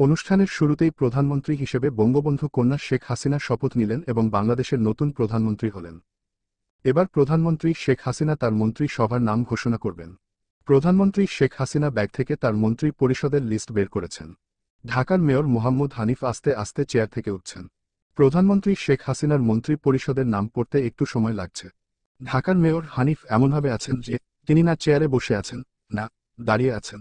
অনুষ্ঠানের শুরুতেই প্রধানমন্ত্রী হিসেবে বঙ্গবন্ধু কন্যা শেখ হাসিনা শপথ নিলেন এবং বাংলাদেশের নতুন প্রধানমন্ত্রী হলেন। এবার প্রধানমন্ত্রী শেখ হাসিনা তার মন্ত্রী সভার নাম ঘোষণা করবেন। প্রধানমন্ত্রী শেখ হাসিনা ব্যাগ থেকে তার মন্ত্রী পরিষদের লিস্ট বের করেছেন। ঢাকার মেয়র মোহাম্মদ হানিফ আস্তে আস্তে চেয়ার থেকে উঠছেন। প্রধানমন্ত্রী শেখ হাসিনার মন্ত্রী পরিষদের নাম পড়তে একটু সময় লাগছে। ঢাকার মেয়র হানিফ এমনভাবে আছেন যে তিনি না চেয়ারে বসে আছেন, না দাঁড়িয়ে আছেন।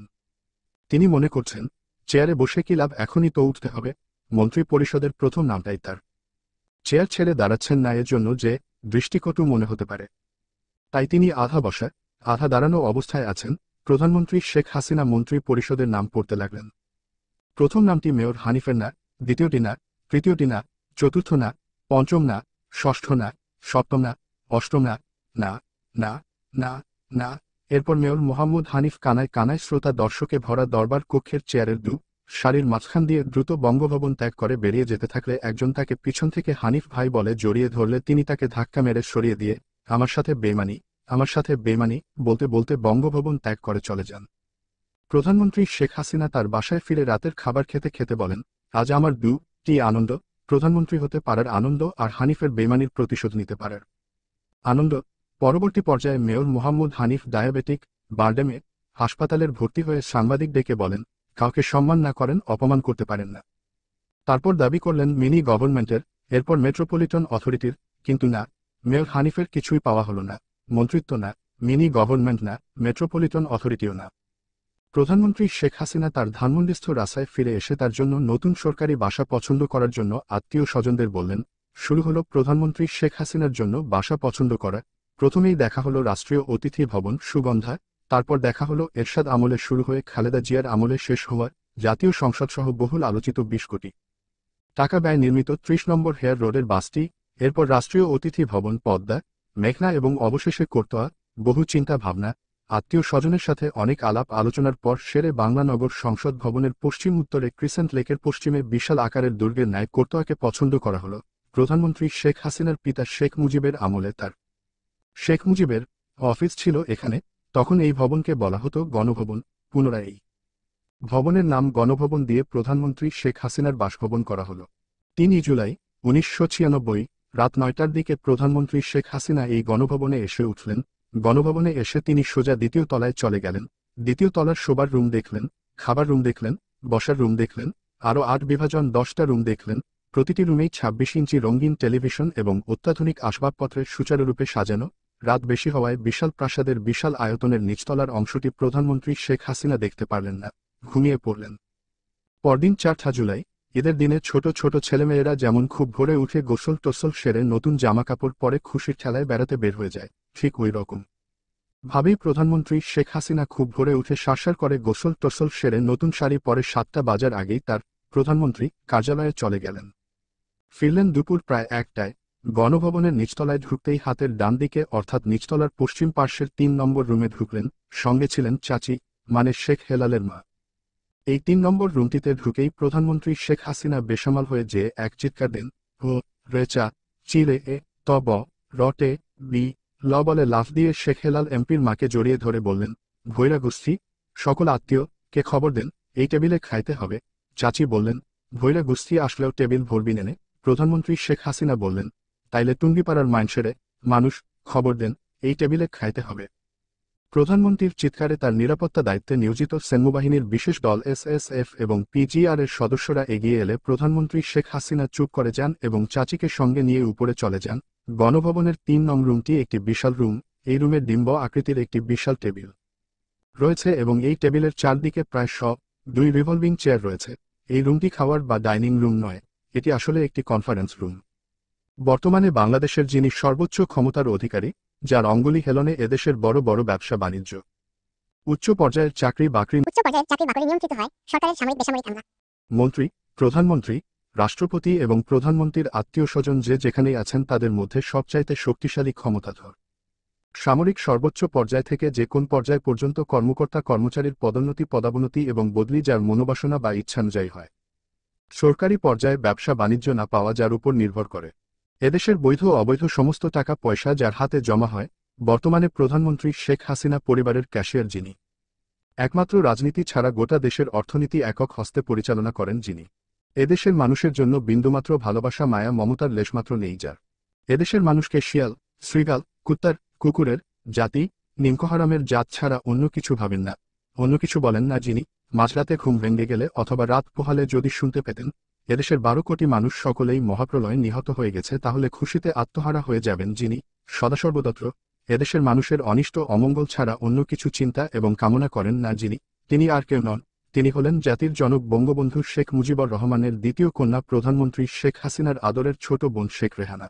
তিনি মনে করছেন, চেয়ারে বসে কি লাভ, এখনই তো উঠতে হবে। মন্ত্রী পরিষদের প্রথম নামটাই তার। চেয়ার ছেড়ে দাঁড়াচ্ছেন না এর জন্য যে দৃষ্টিকটু মনে হতে পারে, তাই তিনি আধা বসা আধা দাঁড়ানো অবস্থায় আছেন। প্রধানমন্ত্রী শেখ হাসিনা মন্ত্রী পরিষদের নাম পড়তে লাগলেন। প্রথম নামটি মেয়র হানিফের না, দ্বিতীয়টি না, তৃতীয়টি না, চতুর্থ না, পঞ্চম না, ষষ্ঠ না, সপ্তম না, অষ্টম না, না না না না। এরপর মেয়র মোহাম্মদ হানিফ কানায় কানায় শ্রোতা দর্শকে ভরা দরবার কক্ষের চেয়ারের সারির মাঝখান দিয়ে দ্রুত বঙ্গভবন ত্যাগ করে বেরিয়ে যেতে থাকলে একজন তাকে পিছন থেকে হানিফ ভাই বলে জড়িয়ে ধরলে তিনি তাকে ধাক্কা মেরে সরিয়ে দিয়ে আমার সাথে বেইমানি, আমার সাথে বেইমানি বলতে বলতে বঙ্গভবন ত্যাগ করে চলে যান। প্রধানমন্ত্রী শেখ হাসিনা তার বাসায় ফিরে রাতের খাবার খেতে খেতে বলেন, আজ আমার দুটি আনন্দ, প্রধানমন্ত্রী হতে পারার আনন্দ আর হানিফের বেইমানির প্রতিশোধ নিতে পারার আনন্দ। পরবর্তী পর্যায়ে মেয়র মোহাম্মদ হানিফ ডায়াবেটিক বারডেমে হাসপাতালের ভর্তি হয়ে সাংবাদিক ডেকে বলেন, কাউকে সম্মান না করেন অপমান করতে পারেন না। তারপর দাবি করলেন মিনি গভর্নমেন্টের, এরপর মেট্রোপলিটন অথরিটির, কিন্তু না, মেয়র হানিফের কিছুই পাওয়া হলো না। মন্ত্রিত্ব না, মিনি গভর্নমেন্ট না, মেট্রোপলিটন অথরিটিও না। প্রধানমন্ত্রী শেখ হাসিনা তার ধানমন্ডিস্থ রাস্তায় ফিরে এসে তার জন্য নতুন সরকারি বাসা পছন্দ করার জন্য আত্মীয় স্বজনদের বললেন। শুরু হলো প্রধানমন্ত্রী শেখ হাসিনার জন্য বাসা পছন্দ করা। প্রথমেই দেখা হলো রাষ্ট্রীয় অতিথি ভবন সুগন্ধা, তারপর দেখা হলো এরশাদ আমলে শুরু হয়ে খালেদা জিয়ার আমলে শেষ হওয়া জাতীয় সংসদসহ বহুল আলোচিত ২০ কোটি টাকা ব্যয় নির্মিত ৩০ নম্বর হেয়ার রোডের বাসটি, এরপর রাষ্ট্রীয় অতিথি ভবন পদ্মা, মেঘনা এবং অবশেষে করতোয়া। বহু চিন্তা ভাবনা, আত্মীয় স্বজনের সাথে অনেক আলাপ আলোচনার পর শেরে বাংলানগর সংসদ ভবনের পশ্চিম উত্তরে ক্রিসেন্ট লেকের পশ্চিমে বিশাল আকারের দুর্গের ন্যায় করতোয়াকে পছন্দ করা হলো। প্রধানমন্ত্রী শেখ হাসিনার পিতা শেখ মুজিবের আমলে তার শেখ মুজিবের অফিস ছিল এখানে, তখন এই ভবনকে বলা হতো গণভবন। পুনরায় এই ভবনের নাম গণভবন দিয়ে প্রধানমন্ত্রী শেখ হাসিনার বাসভবন করা হলো। ৩ জুলাই ১৯৯৬ রাত ৯টার দিকে প্রধানমন্ত্রী শেখ হাসিনা এই গণভবনে এসে উঠলেন। গণভবনে এসে তিনি সোজা দ্বিতীয় তলায় চলে গেলেন। দ্বিতীয় তলার শোবার রুম দেখলেন, খাবার রুম দেখলেন, বসার রুম দেখলেন, আরও ৮ বিভাজন ১০টা রুম দেখলেন। প্রতিটি রুমেই ২৬ ইঞ্চি রঙিন টেলিভিশন এবং অত্যাধুনিক আসবাবপত্রের সুচারুরূপে সাজানো। রাত বেশি হওয়ায় বিশাল প্রাসাদের বিশাল আয়তনের নিচতলার অংশটি প্রধানমন্ত্রী শেখ হাসিনা দেখতে পারলেন না, ঘুমিয়ে পড়লেন। পরদিন ৪ জুলাই ঈদের দিনে ছোট ছোট ছেলেমেয়েরা যেমন খুব ভোরে উঠে গোসল টোসল সেরে নতুন জামাকাপড় পরে খুশির ঠেলায় বেড়াতে বের হয়ে যায়, ঠিক ওই রকম ভাবেই প্রধানমন্ত্রী শেখ হাসিনা খুব ভোরে উঠে সারসার করে গোসল টোসল সেরে নতুন শাড়ি পরে ৭টা বাজার আগেই তার প্রধানমন্ত্রী কার্যালয়ে চলে গেলেন। ফিরলেন দুপুর প্রায় ১টায়। গণভবনের নিচতলায় ঢুকতেই হাতের ডান দিকে অর্থাৎ নিচতলার পশ্চিম পার্শ্বের ৩ নম্বর রুমে ঢুকলেন। সঙ্গে ছিলেন চাচি, মানে শেখ হেলালের মা। এই ৩ নম্বর রুমটিতে ঢুকেই প্রধানমন্ত্রী শেখ হাসিনা বেসামাল হয়ে যে এক চিৎকার দেন, ও রেচা চিলে এ তব রটে বি ল বলে লাফ দিয়ে শেখ হেলাল এমপির মাকে জড়িয়ে ধরে বললেন, ভৈরা গোষ্ঠী সকল আত্মীয় কে খবর দেন, এই টেবিলে খাইতে হবে। চাচি বললেন, ভৈরা গোষ্ঠী আসলেও টেবিল ভরবি নেনে। প্রধানমন্ত্রী শেখ হাসিনা বললেন, তাইলে টুঙ্গিপাড়ার মাইনসেরে মানুষ খবর দেন, এই টেবিলে খাইতে হবে। প্রধানমন্ত্রীর চিৎকারে তার নিরাপত্তা দায়িত্বে নিয়োজিত সেনাবাহিনীর বিশেষ দল এসএসএফ এবং পিজিআর এর সদস্যরা এগিয়ে এলে প্রধানমন্ত্রী শেখ হাসিনা চুপ করে যান এবং চাচিকে সঙ্গে নিয়ে উপরে চলে যান। গণভবনের ৩ নং রুমটি একটি বিশাল রুম। এই রুমে ডিম্ব আকৃতির একটি বিশাল টেবিল রয়েছে এবং এই টেবিলের চারদিকে প্রায় ২ রিভলভিং চেয়ার রয়েছে। এই রুমটি খাওয়ার বা ডাইনিং রুম নয়, এটি আসলে একটি কনফারেন্স রুম। বর্তমানে বাংলাদেশের যিনি সর্বোচ্চ ক্ষমতার অধিকারী, যার অঙ্গুলি হেলনে এদেশের বড় বড় ব্যবসা বাণিজ্য, উচ্চ পর্যায়ের চাকরি বাকরি নিয়ন্ত্রিত হয় সরকারের সামরিক বেসামরিক হামলা। মন্ত্রী, প্রধানমন্ত্রী, রাষ্ট্রপতি এবং প্রধানমন্ত্রীর আত্মীয় স্বজন যে যেখানেই আছেন তাদের মধ্যে সবচাইতে শক্তিশালী ক্ষমতাধর। সামরিক সর্বোচ্চ পর্যায় থেকে যে কোন পর্যায় পর্যন্ত কর্মকর্তা কর্মচারীর পদোন্নতি পদাবনতি এবং বদলি যার মনোবাসনা বা ইচ্ছানুযায়ী হয়। সরকারি পর্যায়ে ব্যবসা বাণিজ্য না পাওয়া যার উপর নির্ভর করে। এদেশের বৈধ অবৈধ সমস্ত টাকা পয়সা যার হাতে জমা হয়। বর্তমানে প্রধানমন্ত্রী শেখ হাসিনা পরিবারের ক্যাশিয়ার যিনি। একমাত্র রাজনীতি ছাড়া গোটা দেশের অর্থনীতি একক হস্তে পরিচালনা করেন যিনি। এদেশের মানুষের জন্য বিন্দুমাত্র ভালোবাসা মায়া মমতার লেশমাত্র নেই যার। এদেশের মানুষকে শিয়াল, শ্রীগাল, কুত্তার, কুকুরের জাতি, নিমকহারামের জাত ছাড়া অন্য কিছু ভাবেন না, অন্য কিছু বলেন না যিনি। মাঝরাতে ঘুম ভেঙে গেলে অথবা রাত পোহালে যদি শুনতে পেতেন এদেশের 12 কোটি মানুষ সকলেই মহাপ্রলয়ে নিহত হয়ে গেছে, তাহলে খুশিতে আত্মহারা হয়ে যাবেন যিনি। সদাসর্বদত্র এদেশের মানুষের অনিষ্ট অমঙ্গল ছাড়া অন্য কিছু চিন্তা এবং কামনা করেন না যিনি, তিনি আর কেউ নন, তিনি হলেন জাতির জনক বঙ্গবন্ধু শেখ মুজিবুর রহমানের দ্বিতীয় কন্যা প্রধানমন্ত্রী শেখ হাসিনার আদরের ছোট বোন শেখ রেহানা।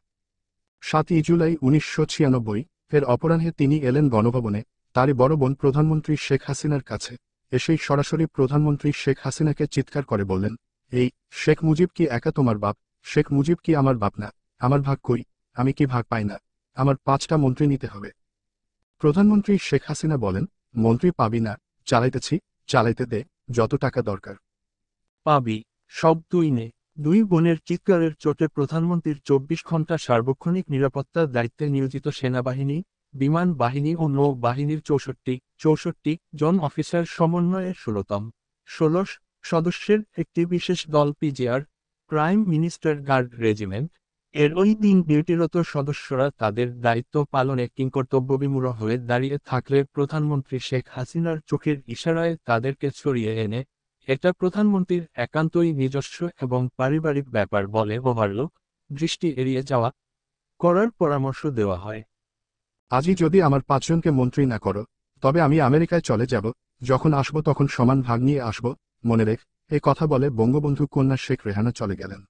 7 জুলাই 1996 এর অপরাহ্নে তিনি এলেন গণভবনে তারই বড় বোন প্রধানমন্ত্রী শেখ হাসিনার কাছে। এসেই সরাসরি প্রধানমন্ত্রী শেখ হাসিনাকে চিৎকার করে বললেন, এই শেখ মুজিব কি একা তোমার বাপ? শেখ মুজিব কি আমার বাপ না? আমার ভাগ কই? আমি কি ভাগ পাই না? আমার 5টা মন্ত্রী নিতে হবে। প্রধানমন্ত্রী শেখ হাসিনা বলেন, মন্ত্রী পাবি না, চালাইতেছি, চালাইতে দে, যত টাকা দরকার পাবি, সব তুই নে। দুই বোনের চিৎকারের চোটে প্রধানমন্ত্রীর 24 ঘণ্টা সার্বক্ষণিক নিরাপত্তার দায়িত্বে নিয়োজিত সেনাবাহিনী, বিমান বাহিনী ও নৌ বাহিনীর 64 জন অফিসার সমন্বয়ে 16 সদস্যের একটি বিশেষ দল PGR, prime minister guard regiment এর ওই দিন ডিউটিরত সদস্যরা তাদের দায়িত্ব পালনে কিংকর্তব্যবিমূঢ় হয়ে দাঁড়িয়ে থাকলে প্রধানমন্ত্রী শেখ হাসিনার চোখের ইশারায় তাদেরকে সরিয়ে এনে এটা প্রধানমন্ত্রীর একান্তই নিজস্ব এবং পারিবারিক ব্যাপার বলে ওভারলোক, দৃষ্টি এড়িয়ে যাওয়া করার পরামর্শ দেওয়া হয়। আজই যদি আমার 5 জনকে মন্ত্রী না করো তবে আমি আমেরিকায় চলে যাব, যখন আসব তখন সমান ভাগ নিয়ে আসব, মনে রেখ। এ কথা বলে বঙ্গবন্ধু কন্যা শেখ রেহানা চলে গেলেন।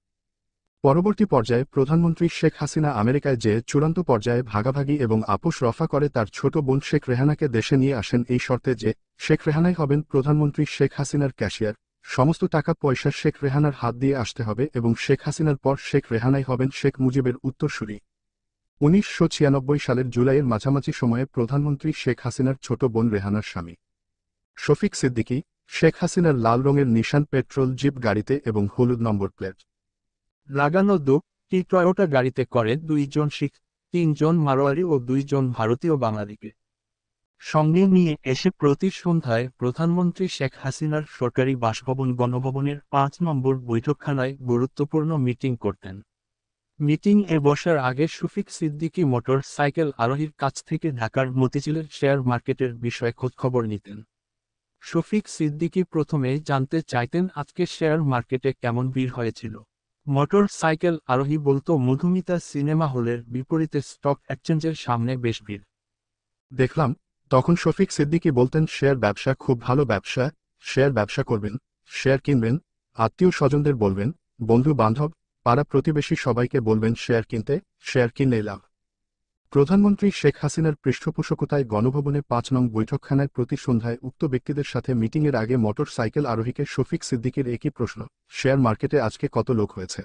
পরবর্তী পর্যায়ে প্রধানমন্ত্রী শেখ হাসিনা আমেরিকায় যেয়ে চূড়ান্ত পর্যায়ে ভাগাভাগি এবং আপোষ রফা করে তার ছোট বোন শেখ রেহানাকে দেশে নিয়ে আসেন এই শর্তে যে শেখ রেহানাই হবেন প্রধানমন্ত্রী শেখ হাসিনার ক্যাশিয়ার, সমস্ত টাকা পয়সা শেখ রেহানার হাত দিয়ে আসতে হবে এবং শেখ হাসিনার পর শেখ রেহানাই হবেন শেখ মুজিবের উত্তরসূরি। 1996 সালের জুলাইয়ের মাঝামাঝি সময়ে প্রধানমন্ত্রী শেখ হাসিনার ছোট বোন রেহানার স্বামী শফিক সিদ্দিকী শেখ হাসিনার লাল রঙের নিশান পেট্রোল জিপ গাড়িতে এবং হলুদ নম্বর প্লেট লাগানো দুটি টয়োটা গাড়িতে করে 2 জন শিখ, 3 জন মারোয়ারি ও 2 জন ভারতীয় বাঙালিকে সঙ্গে নিয়ে এসে প্রতি সন্ধ্যায় প্রধানমন্ত্রী শেখ হাসিনার সরকারি বাসভবন গণভবনের 5 নম্বর বৈঠকখানায় গুরুত্বপূর্ণ মিটিং করতেন। মিটিং-এ বসার আগে শফিক সিদ্দিকী মোটর সাইকেল আরোহীর কাছ থেকে ঢাকার মতিঝিলের শেয়ার মার্কেটের বিষয়ে খোঁজখবর নিতেন। শফিক সিদ্দিকী প্রথমে জানতে চাইতেন আজকে শেয়ার মার্কেটে কেমন ভিড় হয়েছিল। মোটর সাইকেল আরোহী বলতো মধুমিতা সিনেমা হলের বিপরীতে স্টক এক্সচেঞ্জের সামনে বেশ ভিড় দেখলাম। তখন শফিক সিদ্দিকী বলতেন, শেয়ার ব্যবসা খুব ভালো ব্যবসা, শেয়ার ব্যবসা করবেন, শেয়ার কিনবেন, আত্মীয় স্বজনদের বলবেন, বন্ধু বান্ধব, পাড়া প্রতিবেশী সবাইকে বলবেন শেয়ার কিনতে, শেয়ার কিনলেই লাভ। প্রধানমন্ত্রী শেখ হাসিনার পৃষ্ঠপোষকতায় গণভবনে 5 নং বৈঠকখানায় প্রতি সন্ধ্যায় উক্ত ব্যক্তিদের সাথে মিটিংয়ের আগে মোটর সাইকেল আরোহীকে শফিক সিদ্দিকীর একই প্রশ্ন, শেয়ার মার্কেটে আজকে কত লোক হয়েছে?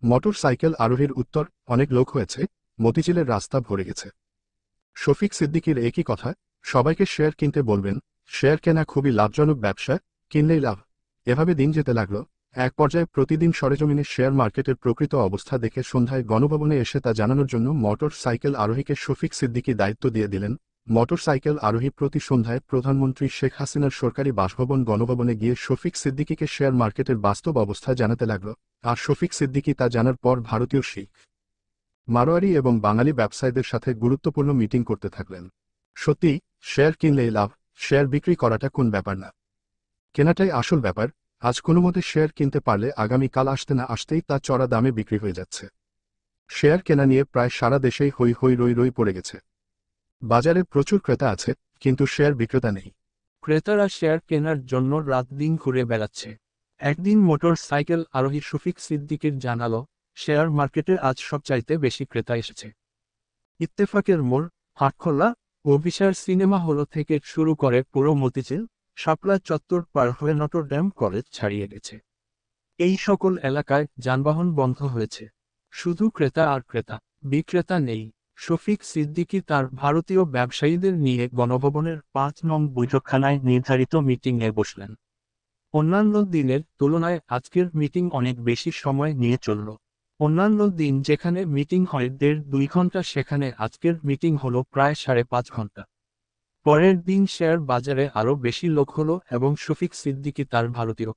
মোটর সাইকেল আরোহীর উত্তর, অনেক লোক হয়েছে, মতিঝিলের রাস্তা ভরে গেছে। শফিক সিদ্দিকীর একই কথা, সবাইকে শেয়ার কিনতে বলবেন, শেয়ার কেনা খুবই লাভজনক ব্যবসা, কিনলেই লাভ। এভাবে দিন যেতে লাগলো। এক পর্যায়ে প্রতিদিন সরেজমিনে শেয়ার মার্কেটের প্রকৃত অবস্থা দেখে সন্ধ্যায় গণভবনে এসে তা জানানোর জন্য মোটর সাইকেল আরোহীকে শফিক সিদ্দিকী দায়িত্ব দিয়ে দিলেন। মোটর সাইকেল আরোহী প্রতি সন্ধ্যায় প্রধানমন্ত্রী শেখ হাসিনার সরকারি বাসভবন গণভবনে গিয়ে শফিক সিদ্দিকীকে শেয়ার মার্কেটের বাস্তব অবস্থা জানাতে লাগল। আর শফিক সিদ্দিকী তা জানার পর ভারতীয় শিখ, মারোয়ারি এবং বাঙালি ব্যবসায়ীদের সাথে গুরুত্বপূর্ণ মিটিং করতে থাকলেন। সত্যি, শেয়ার কিনলেই লাভ, শেয়ার বিক্রি করাটা কোন ব্যাপার না, কেনাটাই আসল ব্যাপার। আজ কোনোমতে শেয়ার কিনতে পারলে আগামী কাল আসতে না আসতেই তা চড়া দামে বিক্রি হয়ে যাচ্ছে। শেয়ার কেনা নিয়ে প্রায় সারা দেশেই হই হই রই রই পড়ে গেছে। বাজারে প্রচুর ক্রেতা আছে, কিন্তু শেয়ার বিক্রেতা নেই। ক্রেতারা শেয়ার কেনার জন্য রাত দিন ঘুরে বেড়াচ্ছে। একদিন মোটর সাইকেল আরোহী শফিক সিদ্দিকীর জানালো, শেয়ার মার্কেটে আজ সবচাইতে বেশি ক্রেতা এসেছে। ইত্তেফাকের মোড়, হাটখোলা, অভিসার সিনেমা হল থেকে শুরু করে পুরো মতিঝিল, শাপলা চত্বর পার হয়ে নটর ডেম কলেজ ছাড়িয়ে গেছে। এই সকল এলাকায় যানবাহন বন্ধ হয়েছে। শুধু ক্রেতা আর ক্রেতা, বিক্রেতা নেই। শফিক সিদ্দিকী তার ভারতীয় ব্যবসায়ীদের নিয়ে গণভবনের 5 নং বৈঠকখানায় নির্ধারিত মিটিংয়ে বসলেন। অন্যান্য দিনের তুলনায় আজকের মিটিং অনেক বেশি সময় নিয়ে চলল। অন্যান্য দিন যেখানে মিটিং হয় 1.5-2 ঘন্টা, সেখানে আজকের মিটিং হলো প্রায় 5.5 ঘন্টা। পরের দিন শেয়ার বাজারে আরও বেশি লোক হলো এবং শফিক সিদ্দিকী তার ভারতীয়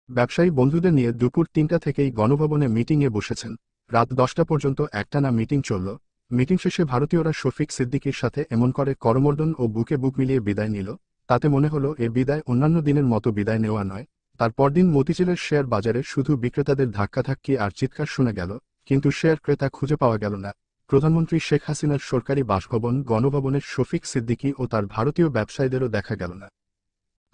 ব্যবসায়ী বন্ধুদের নিয়ে দুপুর ৩টা থেকেই গণভবনে মিটিংয়ে বসেছেন। রাত 10টা পর্যন্ত একটানা মিটিং চলল। মিটিং শেষে ভারতীয়রা শফিক সিদ্দিকীর সাথে এমন করে করমর্দন ও বুকে বুক মিলিয়ে বিদায় নিল, তাতে মনে হলো এ বিদায় অন্যান্য দিনের মতো বিদায় নেওয়া নয়। তার পরদিন মতিঝিলের শেয়ার বাজারে শুধু বিক্রেতাদের ধাক্কাধাক্কি আর চিৎকার শোনা গেল, কিন্তু শেয়ার ক্রেতা খুঁজে পাওয়া গেল না। প্রধানমন্ত্রী শেখ হাসিনার সরকারি বাসভবন গণভবনের শফিক সিদ্দিকী ও তার ভারতীয় ব্যবসায়ীদেরও দেখা গেল না।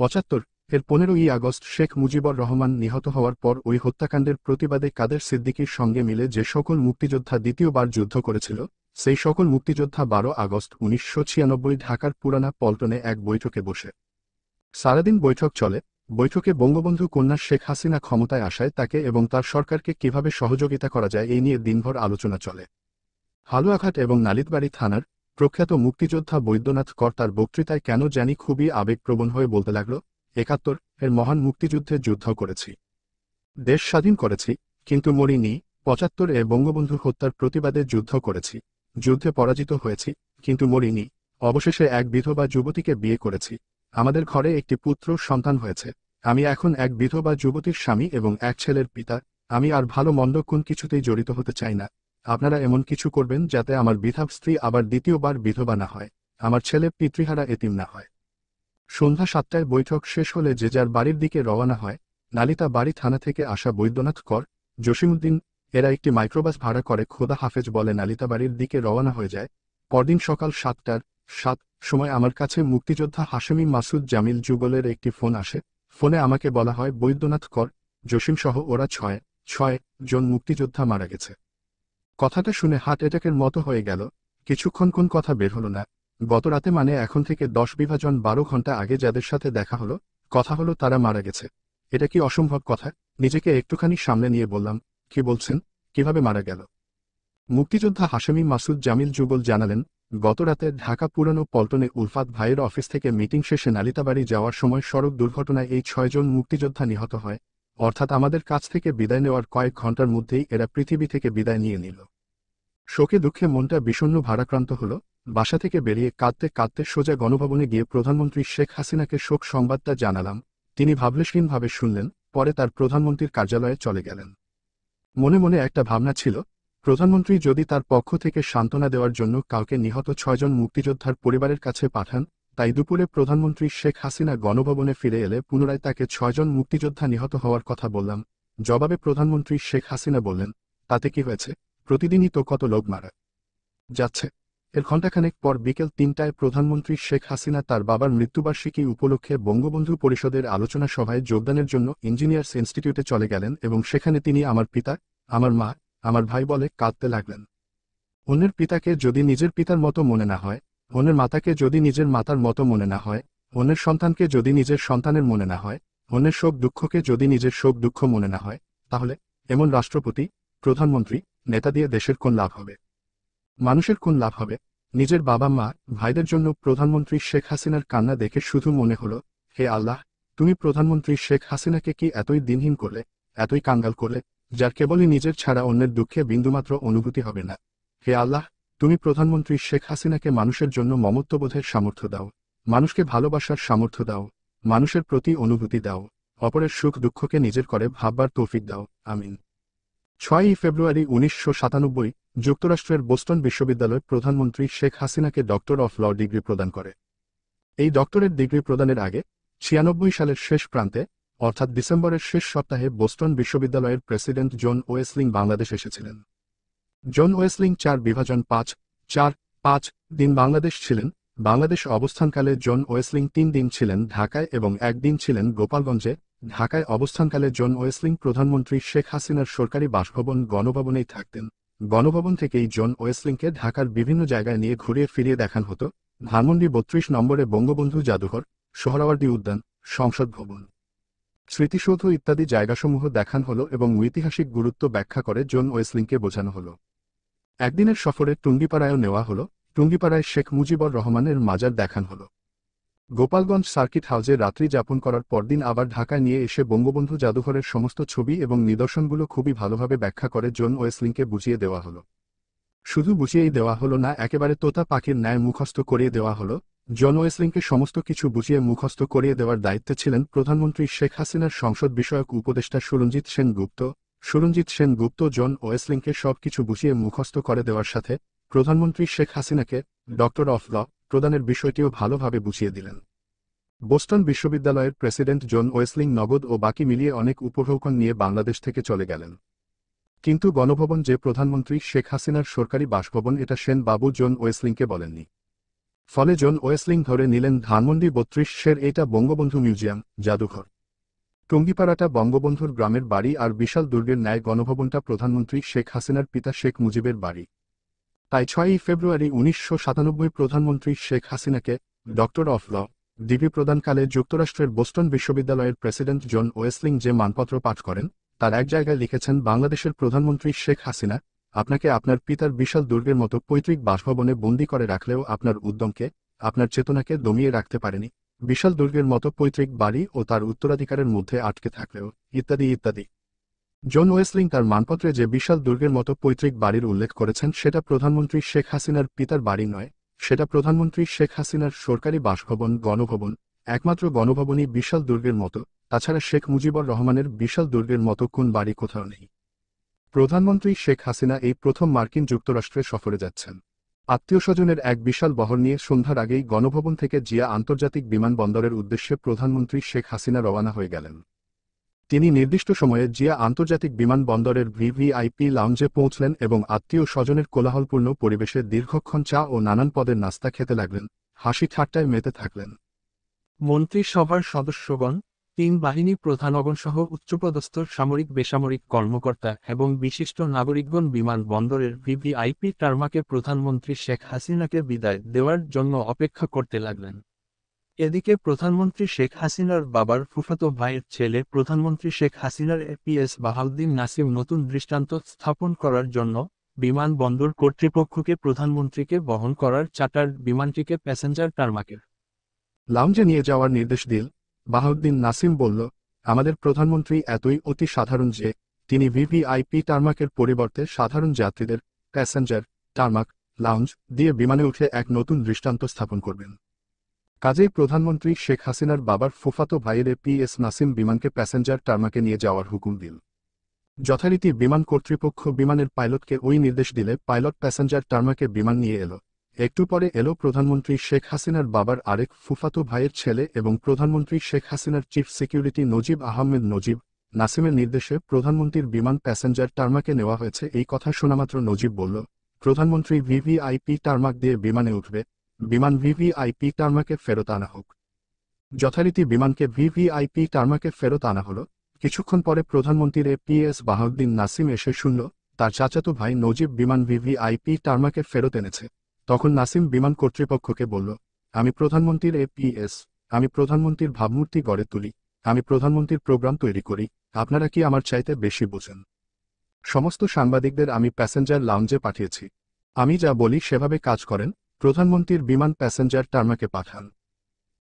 ৭৫ এর 15ই আগস্ট শেখ মুজিবুর রহমান নিহত হওয়ার পর ওই হত্যাকাণ্ডের প্রতিবাদে কাদের সিদ্দিকীর সঙ্গে মিলে যে সকল মুক্তিযোদ্ধা দ্বিতীয়বার যুদ্ধ করেছিল, সেই সকল মুক্তিযোদ্ধা 12 আগস্ট 1996 ঢাকার পুরানা পল্টনে এক বৈঠকে বসে। সারাদিন বৈঠক চলে। বৈঠকে বঙ্গবন্ধু কন্যা শেখ হাসিনা ক্ষমতায় আসায় তাকে এবং তার সরকারকে কিভাবে সহযোগিতা করা যায় এই নিয়ে দিনভর আলোচনা চলে। হালুয়াঘাট এবং নালিতাবাড়ী থানার প্রখ্যাত মুক্তিযোদ্ধা বৈদ্যনাথ কর তার বক্তৃতায় কেন জানি খুবই আবেগপ্রবণ হয়ে বলতে লাগল, ৭১ এর মহান মুক্তিযুদ্ধে যুদ্ধ করেছি, দেশ স্বাধীন করেছি, কিন্তু মরিনি। ৭৫ এ বঙ্গবন্ধুর হত্যার প্রতিবাদে যুদ্ধ করেছি, যুদ্ধে পরাজিত হয়েছি, কিন্তু মরিনি। অবশেষে এক বিধবা যুবতীকে বিয়ে করেছি, আমাদের ঘরে একটি পুত্র সন্তান হয়েছে। আমি এখন এক বিধবা যুবতীর স্বামী এবং এক ছেলের পিতা। আমি আর ভালো মন্দ কোন কিছুতেই জড়িত হতে চাই না। আপনারা এমন কিছু করবেন যাতে আমার বিধবা স্ত্রী আবার দ্বিতীয়বার বিধবা না হয়, আমার ছেলে পিতৃহারা এতিম না হয়। সন্ধ্যা 7টায় বৈঠক শেষ হলে যে যার বাড়ির দিকে রওনা হয়। নালিতাবাড়ী থানা থেকে আসা বৈদ্যনাথ কর, জসিমউদ্দিন এরা একটি মাইক্রোবাস ভাড়া করে খোদা হাফেজ বলে নালিতাবাড়ির দিকে রওনা হয়ে যায়। পরদিন সকাল 7টার 7 সময় আমার কাছে মুক্তিযোদ্ধা হাশেমি মাসুদ জামিল যুগলের একটি ফোন আসে। ফোনে আমাকে বলা হয় বৈদ্যনাথ কর, জসিমসহ ওরা 6 জন মুক্তিযোদ্ধা মারা গেছে। কথাটা শুনে হার্ট অ্যাটাকের মতো হয়ে গেল। কিছুক্ষণ কোন কথা বের হলো না। গত রাতে মানে এখন থেকে 10 বিভাজন 12 ঘন্টা আগে যাদের সাথে দেখা হলো, কথা হলো তারা মারা গেছে। এটা কি অসম্ভব কথা? নিজেকে একটুখানি সামনে নিয়ে বললাম, কি বলছেন, কিভাবে মারা গেল? মুক্তিযোদ্ধা হাশেমি মাসুদ জামিল যুগল জানালেন, গত রাতে ঢাকা পুরানো পল্টনে উলফাত ভাইয়ের অফিস থেকে মিটিং শেষে নালিতাবাড়ি যাওয়ার সময় সড়ক দুর্ঘটনায় এই 6 জন মুক্তিযোদ্ধা নিহত হয়। অর্থাৎ আমাদের কাছ থেকে বিদায় নেওয়ার কয়েক ঘন্টার মধ্যেই এরা পৃথিবী থেকে বিদায় নিয়ে নিল। শোকে দুঃখে মনটা বিষণ্ণ ভারাক্রান্ত হল। বাসা থেকে বেরিয়ে কাঁদতে কাঁদতে সোজা গণভবনে গিয়ে প্রধানমন্ত্রী শেখ হাসিনাকে শোক সংবাদটা জানালাম। তিনি ভাবলেশহীনভাবে শুনলেন, পরে তার প্রধানমন্ত্রীর কার্যালয়ে চলে গেলেন। মনে মনে একটা ভাবনা ছিল, প্রধানমন্ত্রী যদি তার পক্ষ থেকে সান্ত্বনা দেওয়ার জন্য কাউকে নিহত 6 জন মুক্তিযোদ্ধার পরিবারের কাছে পাঠান, তাই দুপুরে প্রধানমন্ত্রী শেখ হাসিনা গণভবনে ফিরে এলে পুনরায় তাকে 6 জন মুক্তিযোদ্ধা নিহত হওয়ার কথা বললাম। জবাবে প্রধানমন্ত্রী শেখ হাসিনা বললেন, তাতে কি হয়েছে, প্রতিদিনই তো কত লোক মারা যাচ্ছে। এর ঘণ্টাখানেক পর বিকেল 3টায় প্রধানমন্ত্রী শেখ হাসিনা তার বাবার মৃত্যুবার্ষিকী উপলক্ষে বঙ্গবন্ধু পরিষদের আলোচনা সভায় যোগদানের জন্য ইঞ্জিনিয়ার্স ইনস্টিটিউটে চলে গেলেন এবং সেখানে তিনি আমার পিতা, আমার মা, আমার ভাই বলে কাঁদতে লাগলেন। অন্যের পিতাকে যদি নিজের পিতার মতো মনে না হয়, অন্যের মাতাকে যদি নিজের মাতার মতো মনে না হয়, অন্যের সন্তানকে যদি নিজের সন্তানের মনে না হয়, অন্যের শোক দুঃখকে যদি নিজের শোক দুঃখ মনে না হয়, তাহলে এমন রাষ্ট্রপতি, প্রধানমন্ত্রী, নেতা দিয়ে দেশের কোন লাভ হবে, মানুষের কোন লাভ হবে? নিজের বাবা মা ভাইদের জন্য প্রধানমন্ত্রী শেখ হাসিনার কান্না দেখে শুধু মনে হলো, হে আল্লাহ, তুমি প্রধানমন্ত্রী শেখ হাসিনাকে কি এতই দিনহীন করলে, এতই কাঙ্গাল করলে, যার কেবলই নিজের ছাড়া অন্যের দুঃখে বিন্দুমাত্র অনুভূতি হবে না। হে আল্লাহ, তুমি প্রধানমন্ত্রী শেখ হাসিনাকে মানুষের জন্য মমত্ববোধের সামর্থ্য দাও, মানুষকে ভালোবাসার সামর্থ্য দাও, মানুষের প্রতি অনুভূতি দাও, অপরের সুখ দুঃখকে নিজের করে ভাববার তৌফিক দাও, আমিন। 6ই ফেব্রুয়ারি 1997 যুক্তরাষ্ট্রের বোস্টন বিশ্ববিদ্যালয় প্রধানমন্ত্রী শেখ হাসিনাকে ডক্টর অফ ল ডিগ্রি প্রদান করে। এই ডক্টরেট ডিগ্রি প্রদানের আগে 96 সালের শেষ প্রান্তে, অর্থাৎ ডিসেম্বরের শেষ সপ্তাহে বোস্টন বিশ্ববিদ্যালয়ের প্রেসিডেন্ট জন ওয়েসলিং বাংলাদেশ এসেছিলেন। জন ওয়েসলিং 4 দিন বাংলাদেশ ছিলেন। বাংলাদেশ অবস্থানকালে জন ওয়েসলিং 3 দিন ছিলেন ঢাকায় এবং 1 দিন ছিলেন গোপালগঞ্জে। ঢাকায় অবস্থানকালে জন ওয়েসলিং প্রধানমন্ত্রী শেখ হাসিনার সরকারি বাসভবন গণভবনেই থাকতেন। গণভবন থেকেই জন ওয়েসলিংকে ঢাকার বিভিন্ন জায়গায় নিয়ে ঘুরিয়ে ফিরিয়ে দেখান হতো। ধানমন্ডি 32 নম্বরে বঙ্গবন্ধু জাদুঘর, সোহরাওয়ার্দী উদ্যান, সংসদ ভবন, স্মৃতিসৌধ ইত্যাদি জায়গাসমূহ দেখান হলো এবং ঐতিহাসিক গুরুত্ব ব্যাখ্যা করে জন ওয়েসলিংকে বোঝানো হলো। একদিনের সফরে টুঙ্গিপাড়ায়ও নেওয়া হলো। টুঙ্গিপাড়ায় শেখ মুজিবুর রহমানের মাজার দেখান হলো। গোপালগঞ্জ সার্কিট হাউসে রাত্রি যাপন করার পরদিন আবার ঢাকায় নিয়ে এসে বঙ্গবন্ধু জাদুঘরের সমস্ত ছবি এবং নিদর্শনগুলো খুবই ভালোভাবে ব্যাখ্যা করে জন ওয়েসলিংকে বুঝিয়ে দেওয়া হলো। শুধু বুঝিয়েই দেওয়া হলো না, একেবারে তোতা পাখির ন্যায় মুখস্থ করিয়ে দেওয়া হলো। জন ওয়েসলিংকে সমস্ত কিছু বুঝিয়ে মুখস্থ করিয়ে দেওয়ার দায়িত্বে ছিলেন প্রধানমন্ত্রী শেখ হাসিনার সংসদ বিষয়ক উপদেষ্টা সুরঞ্জিত সেনগুপ্ত। সুরঞ্জিত সেনগুপ্ত জন ওয়েসলিংকে সবকিছু বুঝিয়ে মুখস্থ করে দেওয়ার সাথে প্রধানমন্ত্রী শেখ হাসিনাকে ডক্টর অফ ল প্রদানের বিষয়টিও ভালোভাবে বুঝিয়ে দিলেন। বোস্টন বিশ্ববিদ্যালয়ের প্রেসিডেন্ট জন ওয়েসলিং নগদ ও বাকি মিলিয়ে অনেক উপঢৌকন নিয়ে বাংলাদেশ থেকে চলে গেলেন। কিন্তু গণভবন যে প্রধানমন্ত্রী শেখ হাসিনার সরকারি বাসভবন, এটা সেন বাবু জন ওয়েসলিংকে বলেননি। ফলে জন ওয়েসলিং ধরে নিলেন ধানমন্ডি 32 এটা বঙ্গবন্ধু মিউজিয়াম, জাদুঘর। টঙ্গিপাড়াটা বঙ্গবন্ধুর গ্রামের বাড়ি, আর বিশাল দুর্গের ন্যায় গণভবনটা প্রধানমন্ত্রী শেখ হাসিনার পিতা শেখ মুজিবের বাড়ি। তাই 6 ফেব্রুয়ারি 1997 প্রধানমন্ত্রী শেখ হাসিনাকে ডক্টর অফ ল ডিগ্রি প্রদানকালে যুক্তরাষ্ট্রের বোস্টন বিশ্ববিদ্যালয়ের প্রেসিডেন্ট জন ওয়েসলিং যে মানপত্র পাঠ করেন, তার এক জায়গায় লিখেছেন, বাংলাদেশের প্রধানমন্ত্রী শেখ হাসিনা, আপনাকে আপনার পিতার বিশাল দুর্গের মতো পৈতৃক বাসভবনে বন্দী করে রাখলেও আপনার উদ্যমকে, আপনার চেতনাকে দমিয়ে রাখতে পারেনি। বিশাল দুর্গের মতো পৈতৃক বাড়ি ও তার উত্তরাধিকারের মধ্যে আটকে থাকলেও, ইত্যাদি ইত্যাদি। জন ওয়েসলিং তার মানপত্রে যে বিশাল দুর্গের মতো পৈতৃক বাড়ির উল্লেখ করেছেন, সেটা প্রধানমন্ত্রী শেখ হাসিনার পিতার বাড়ি নয়, সেটা প্রধানমন্ত্রী শেখ হাসিনার সরকারি বাসভবন, গণভবন। একমাত্র গণভবনই বিশাল দুর্গের মতো, তাছাড়া শেখ মুজিবুর রহমানের বিশাল দুর্গের মতো কোন বাড়ি কোথাও নেই। প্রধানমন্ত্রী শেখ হাসিনা এই প্রথম মার্কিন যুক্তরাষ্ট্রে সফরে যাচ্ছেন। আত্মীয়স্বজনের এক বিশাল বহর নিয়ে সন্ধ্যার আগেই গণভবন থেকে জিয়া আন্তর্জাতিক বিমানবন্দরের উদ্দেশ্যে প্রধানমন্ত্রী শেখ হাসিনা রওনা হয়ে গেলেন। তিনি নির্দিষ্ট সময়ে জিয়া আন্তর্জাতিক বিমানবন্দরের ভিভিআইপি লাউঞ্জে পৌঁছলেন এবং আত্মীয় স্বজনের কোলাহলপূর্ণ পরিবেশে দীর্ঘক্ষণ চা ও নানান পদের নাস্তা খেতে লাগলেন, হাসি ঠাট্টায় মেতে থাকলেন। মন্ত্রিসভার সদস্যগণ, 3 বাহিনী প্রধানগণ সহ উচ্চপদস্থ সামরিক বেসামরিক কর্মকর্তা এবং বিশিষ্ট নাগরিকগণ বিমানবন্দরের ভিভিআইপি টার্মাকে প্রধানমন্ত্রী শেখ হাসিনাকে বিদায় দেওয়ার জন্য অপেক্ষা করতে লাগলেন। এদিকে প্রধানমন্ত্রী শেখ হাসিনার বাবার ফুফাতো ভাইয়ের ছেলে প্রধানমন্ত্রী শেখ হাসিনার এপিএস বাহাউদ্দিন নাসিম নতুন দৃষ্টান্ত স্থাপন করার জন্য বিমানবন্দর কর্তৃপক্ষকে প্রধানমন্ত্রীকে বহন করার চার্টার্ড বিমানটিকে প্যাসেঞ্জার টার্মাকের লাউঞ্জে নিয়ে যাওয়ার নির্দেশ দিল। বাহাউদ্দিন নাসিম বলল, আমাদের প্রধানমন্ত্রী এতই অতি সাধারণ যে তিনি ভিভিআইপি টার্মাকের পরিবর্তে সাধারণ যাত্রীদের প্যাসেঞ্জার টার্মাক লাউঞ্জ দিয়ে বিমানে উঠে এক নতুন দৃষ্টান্ত স্থাপন করবেন। কাজেই প্রধানমন্ত্রী শেখ হাসিনার বাবার ফুফাতো ভাইয়ের এপিএস নাসিম বিমানকে প্যাসেঞ্জার টার্মাকে নিয়ে যাওয়ার হুকুম দিল। যথারীতি বিমান কর্তৃপক্ষ বিমানের পাইলটকে ওই নির্দেশ দিলে পাইলট প্যাসেঞ্জার টার্মাকে বিমান নিয়ে এলো। একটু পরে এলো প্রধানমন্ত্রী শেখ হাসিনার বাবার আরেক ফুফাতো ভাইয়ের ছেলে এবং প্রধানমন্ত্রী শেখ হাসিনার চিফ সিকিউরিটি নজিব আহমেদ নজিব। নাসিমের নির্দেশে প্রধানমন্ত্রীর বিমান প্যাসেঞ্জার টার্মাকে নেওয়া হয়েছে, এই কথা শোনামাত্র নজিব বলল, প্রধানমন্ত্রী ভিভিআইপি টার্মাক দিয়ে বিমানে উঠবে, বিমান ভিভিআইপি টার্মাকে ফেরত আনা হোক। যথারীতি বিমানকে ভিভিআইপি টার্মাকে ফেরত আনা হলো। কিছুক্ষণ পরে প্রধানমন্ত্রীর এপিএস বাহাউদ্দিন নাসিম এসে শুনল তার চাচাতো ভাই নজিব বিমান ভিভিআইপি টার্মাকে ফেরত এনেছে। তখন নাসিম বিমান কর্তৃপক্ষকে বলল, আমি প্রধানমন্ত্রীর এপিএস, আমি প্রধানমন্ত্রীর ভাবমূর্তি গড়ে তুলি, আমি প্রধানমন্ত্রীর প্রোগ্রাম তৈরি করি, আপনারা কি আমার চাইতে বেশি বোঝেন? সমস্ত সাংবাদিকদের আমি প্যাসেঞ্জার লাউঞ্জে পাঠিয়েছি, আমি যা বলি সেভাবে কাজ করেন, প্রধানমন্ত্রীর বিমান প্যাসেঞ্জার টার্মাকে পাঠান।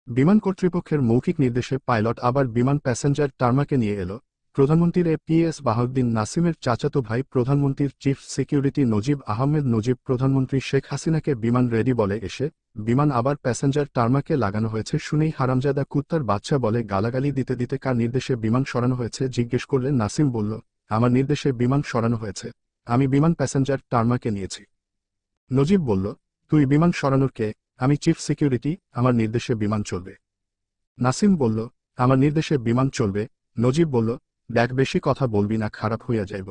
বিমান কর্তৃপক্ষের মৌখিক নির্দেশে পাইলট আবার বিমান প্যাসেঞ্জার টার্মাকে নিয়ে এলো। প্রধানমন্ত্রীর এপিএস বাহাউদ্দিন নাসিমের চাচাতো ভাই প্রধানমন্ত্রীর চিফ সিকিউরিটি নজিব আহমেদ নজিব প্রধানমন্ত্রী শেখ হাসিনাকে বিমান রেডি বলে এসে বিমান আবার প্যাসেঞ্জার টার্মাকে লাগানো হয়েছে শুনেই হারামজাদা কুত্তার বাচ্চা বলে গালাগালি দিতে দিতে কার নির্দেশে বিমান সরানো হয়েছে জিজ্ঞেস করলে নাসিম বলল, আমার নির্দেশে বিমান সরানো হয়েছে, আমি বিমান প্যাসেঞ্জার টার্মাকে নিয়েছি। নজিব বলল, তুই বিমান সরানোর কে? আমি চিফ সিকিউরিটি, আমার নির্দেশে বিমান চলবে। নাসিম বলল, আমার নির্দেশে বিমান চলবে। নজিব বলল, দেখ বেশি কথা বলবি না, খারাপ হইয়া যাইব।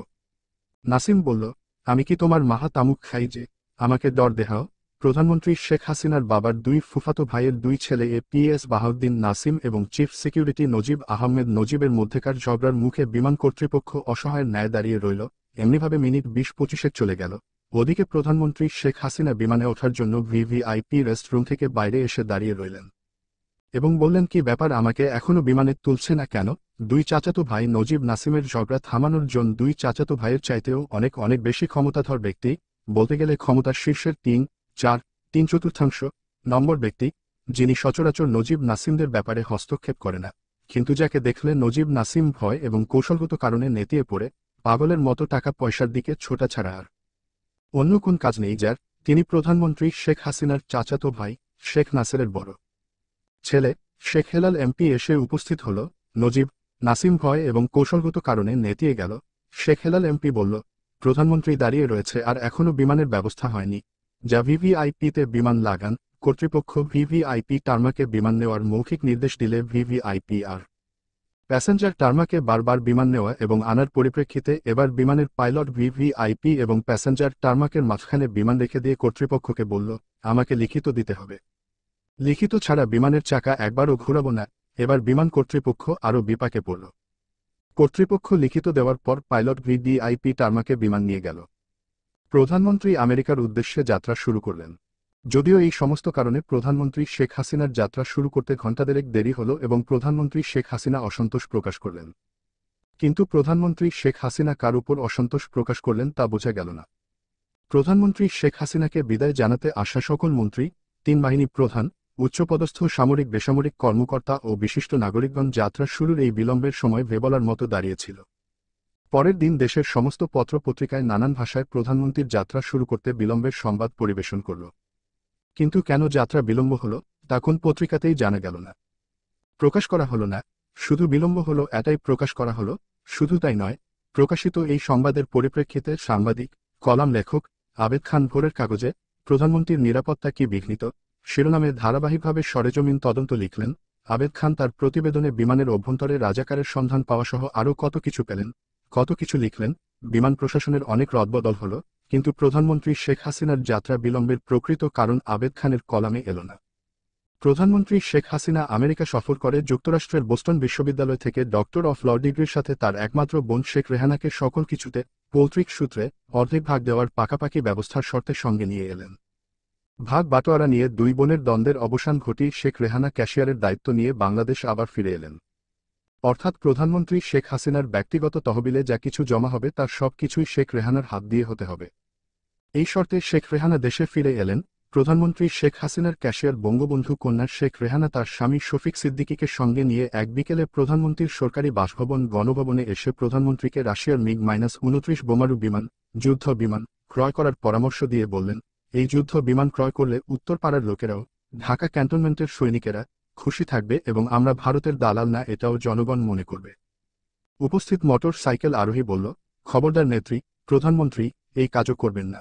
নাসিম বলল, আমি কি তোমার মাহা তামুক খাই যে আমাকে ডর দেহাও? প্রধানমন্ত্রী শেখ হাসিনার বাবার 2 ফুফাতো ভাইয়ের 2 ছেলে এপিএস বাহাউদ্দিন নাসিম এবং চিফ সিকিউরিটি নজিব আহমেদ নজিবের মধ্যেকার ঝগড়ার মুখে বিমান কর্তৃপক্ষ অসহায়ের ন্যায় দাঁড়িয়ে রইল। এমনিভাবে মিনিট 20-25 চলে গেল। ওদিকে প্রধানমন্ত্রী শেখ হাসিনা বিমানে ওঠার জন্য ভিভিআইপি রেস্টরুম থেকে বাইরে এসে দাঁড়িয়ে রইলেন এবং বললেন, কি ব্যাপার, আমাকে এখনো বিমানে তুলছে না কেন? 2 চাচাতো ভাই নজিব নাসিমের ঝগড়া থামানোর জন্য 2 চাচাতো ভাইয়ের চাইতেও অনেক অনেক বেশি ক্ষমতাধর ব্যক্তি, বলতে গেলে ক্ষমতার শীর্ষের 3-4-3/4 নম্বর ব্যক্তি, যিনি সচরাচর নজিব নাসিমদের ব্যাপারে হস্তক্ষেপ করে না, কিন্তু যাকে দেখলে নজিব নাসিম ভয় এবং কৌশলগত কারণে নেতিয়ে পড়ে পাগলের মতো টাকা পয়সার দিকে ছোটা ছাড়া আর অন্য কোন কাজ নেই যার। তিনি প্রধানমন্ত্রী শেখ হাসিনার চাচাতো ভাই শেখ নাসেরের বড় ছেলে শেখ হেলাল এমপি এসে উপস্থিত হল। নজিব নাসিম ভয় এবং কৌশলগত কারণে নেতিয়ে গেল। শেখ হেলাল এমপি বলল, প্রধানমন্ত্রী দাঁড়িয়ে রয়েছে আর এখনও বিমানের ব্যবস্থা হয়নি, যা ভিভিআইপিতে বিমান লাগান। কর্তৃপক্ষ ভিভিআইপি টার্মাকে বিমান নেওয়ার মৌখিক নির্দেশ দিলে ভিভিআইপি আর প্যাসেঞ্জার টার্মাকে বারবার বিমান নেওয়া এবং আনার পরিপ্রেক্ষিতে এবার বিমানের পাইলট ভিভিআইপি এবং প্যাসেঞ্জার টার্মাকের মাঝখানে বিমান রেখে দিয়ে কর্তৃপক্ষকে বলল, আমাকে লিখিত দিতে হবে। লিখিত ছাড়া বিমানের চাকা একবারও ঘুরাবো না। এবার বিমান কর্তৃপক্ষ আরও বিপাকে পড়ল। কর্তৃপক্ষ লিখিত দেওয়ার পর পাইলট ভিভিআইপি টার্মাকে বিমান নিয়ে গেল। প্রধানমন্ত্রী আমেরিকার উদ্দেশ্যে যাত্রা শুরু করলেন। যদিও এই সমস্ত কারণে প্রধানমন্ত্রী শেখ হাসিনার যাত্রা শুরু করতে ঘণ্টাদেরেক দেরি হল এবং প্রধানমন্ত্রী শেখ হাসিনা অসন্তোষ প্রকাশ করলেন। কিন্তু প্রধানমন্ত্রী শেখ হাসিনা কার উপর অসন্তোষ প্রকাশ করলেন তা বোঝা গেল না। প্রধানমন্ত্রী শেখ হাসিনাকে বিদায় জানাতে আসা সকল মন্ত্রী, তিন বাহিনী প্রধান, উচ্চপদস্থ সামরিক বেসামরিক কর্মকর্তা ও বিশিষ্ট নাগরিকগণ যাত্রা শুরুর এই বিলম্বের সময় ভেবলার মতো দাঁড়িয়েছিল। পরের দিন দেশের সমস্ত পত্রপত্রিকায় নানান ভাষায় প্রধানমন্ত্রীর যাত্রা শুরু করতে বিলম্বের সংবাদ পরিবেশন করল। কিন্তু কেন যাত্রা বিলম্ব হল তা কোন পত্রিকাতেই জানা গেল না, প্রকাশ করা হল না। শুধু বিলম্ব হল এটাই প্রকাশ করা হল। শুধু তাই নয়, প্রকাশিত এই সংবাদের পরিপ্রেক্ষিতে সাংবাদিক, কলাম লেখক আবেদ খান ভোরের কাগজে প্রধানমন্ত্রীর নিরাপত্তা কি বিঘ্নিত শিরোনামে ধারাবাহিকভাবে সরেজমিন তদন্ত লিখলেন। আবেদ খান তার প্রতিবেদনে বিমানের অভ্যন্তরে রাজাকারের সন্ধান পাওয়া সহ আরও কত কিছু পেলেন, কত কিছু লিখলেন। বিমান প্রশাসনের অনেক রদবদল হল, কিন্তু প্রধানমন্ত্রী শেখ হাসিনার যাত্রা বিলম্বের প্রকৃত কারণ আবেদ খানের কলামে এল না। প্রধানমন্ত্রী শেখ হাসিনা আমেরিকা সফর করে যুক্তরাষ্ট্রের বোস্টন বিশ্ববিদ্যালয় থেকে ডক্টর অফ ল ডিগ্রির সাথে তার একমাত্র বোন শেখ রেহানাকে সকল কিছুতে পৌত্রিক সূত্রে অর্ধেক ভাগ দেওয়ার পাকাপাকি ব্যবস্থার শর্তের সঙ্গে নিয়ে এলেন। ভাগ বাটোয়ারা নিয়ে দুই বোনের দ্বন্দ্বের অবসান ঘটিয়ে শেখ রেহানা ক্যাশিয়ারের দায়িত্ব নিয়ে বাংলাদেশ আবার ফিরে এলেন। অর্থাৎ প্রধানমন্ত্রী শেখ হাসিনার ব্যক্তিগত তহবিলে যা কিছু জমা হবে তার সব কিছুই শেখ রেহানার হাত দিয়ে হতে হবে। এই শর্তে শেখ রেহানা দেশে ফিরে এলেন। প্রধানমন্ত্রী শেখ হাসিনার ক্যাশিয়ার বঙ্গবন্ধু কন্যা শেখ রেহানা তার স্বামী শফিক সিদ্দিকীকে সঙ্গে নিয়ে এক বিকেলে প্রধানমন্ত্রীর সরকারি বাসভবন গণভবনে এসে প্রধানমন্ত্রীকে রাশিয়ার মিগ-29 বোমারু বিমান, যুদ্ধ বিমান ক্রয় করার পরামর্শ দিয়ে বললেন, এই যুদ্ধ বিমান ক্রয় করলে উত্তরপাড়ার লোকেরাও, ঢাকা ক্যান্টনমেন্টের সৈনিকেরা খুশি থাকবে এবং আমরা ভারতের দালাল না এটাও জনগণ মনে করবে। উপস্থিত মোটর সাইকেল আরোহী বলল, খবরদার নেত্রী, প্রধানমন্ত্রী এই কাজও করবেন না।